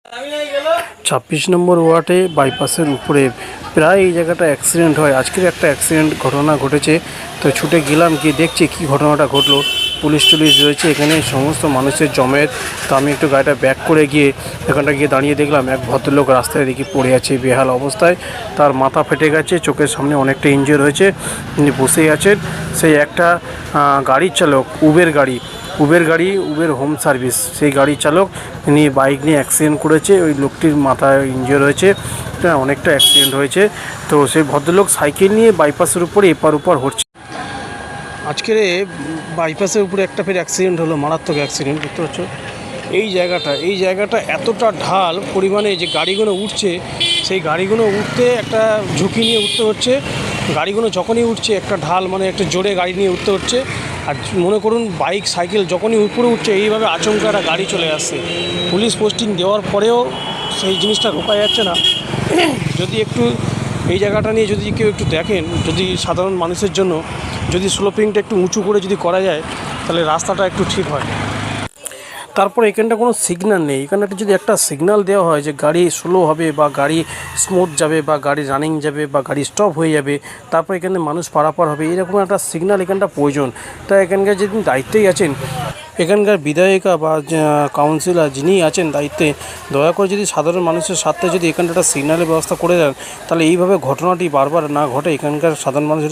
26 নম্বর ওয়ার্ডে বাইপাসের উপরে প্রায় এই জায়গাটা অ্যাক্সিডেন্ট হয়। আজকের একটা অ্যাক্সিডেন্ট ঘটনা ঘটেছে, তো ছুটে গেলাম, গিয়ে দেখছি কী ঘটনাটা ঘটলো। পুলিশ টুলিশ রয়েছে এখানে, সমস্ত মানুষের জমায়েত। তো আমি একটু গাড়িটা ব্যাক করে গিয়ে এখানটা গিয়ে দাঁড়িয়ে দেখলাম এক ভদ্রলোক রাস্তায় দেখি পড়ে আছে বেহাল অবস্থায়। তার মাথা ফেটে গেছে, চোখের সামনে অনেকটা ইনজিওর হয়েছে, তিনি বসেই আছেন। সেই একটা গাড়ির চালক, উবের হোম সার্ভিস, সেই গাড়ির চালক তিনি বাইক নিয়ে অ্যাক্সিডেন্ট করেছে। ওই লোকটির মাথায় ইনজিওর হয়েছে, অনেকটা অ্যাক্সিডেন্ট হয়েছে। তো সেই ভদ্রলোক সাইকেল নিয়ে বাইপাসের উপরে এপার ওপার হচ্ছে। আজকের বাইপাসের উপরে একটা ফের অ্যাক্সিডেন্ট হলো, মারাত্মক অ্যাক্সিডেন্ট। দেখতে পাচ্ছ এই জায়গাটা এতটা ঢাল পরিমাণে যে গাড়িগুলো উঠছে, সেই গাড়িগুলো উঠতে একটা ঝুঁকি নিয়ে উঠতে হচ্ছে। গাড়িগুলো যখনই উঠছে একটা ঢাল, মানে একটা জোরে গাড়ি নিয়ে উঠতে হচ্ছে। আর মনে করুন বাইক সাইকেল যখনই উপরে উঠছে, এইভাবে আচমকা একটা গাড়ি চলে আসছে। পুলিশ পোস্টিং দেওয়ার পরেও সেই জিনিসটা রোকা যাচ্ছে না। যদি একটু এই জায়গাটা নিয়ে যদি কেউ একটু দেখেন, যদি সাধারণ মানুষের জন্য যদি স্লোপিংটা একটু উঁচু করে যদি করা যায়, তাহলে রাস্তাটা একটু ঠিক হয়। তারপরে এখানটা কোনো সিগন্যাল নেই। এখানটা যদি একটা সিগন্যাল দেওয়া হয় যে গাড়ি স্লো হবে বা গাড়ি স্মুথ যাবে বা গাড়ি রানিং যাবে বা গাড়ি স্টপ হয়ে যাবে, তারপর এখানে মানুষ পারাপার হবে, এরকম একটা সিগন্যাল এখানটা প্রয়োজন। তাই এখানকার যিনি দায়িত্বেই আছেন, এখানকার বিধায়িকা বা কাউন্সিলর যিনি আছেন দায়িত্বে, দয়া করে যদি সাধারণ মানুষের স্বার্থে যদি এখানটা একটা সিগন্যালের ব্যবস্থা করে দেন, তাহলে এইভাবে ঘটনাটি বারবার না ঘটে, এখানকার সাধারণ মানুষের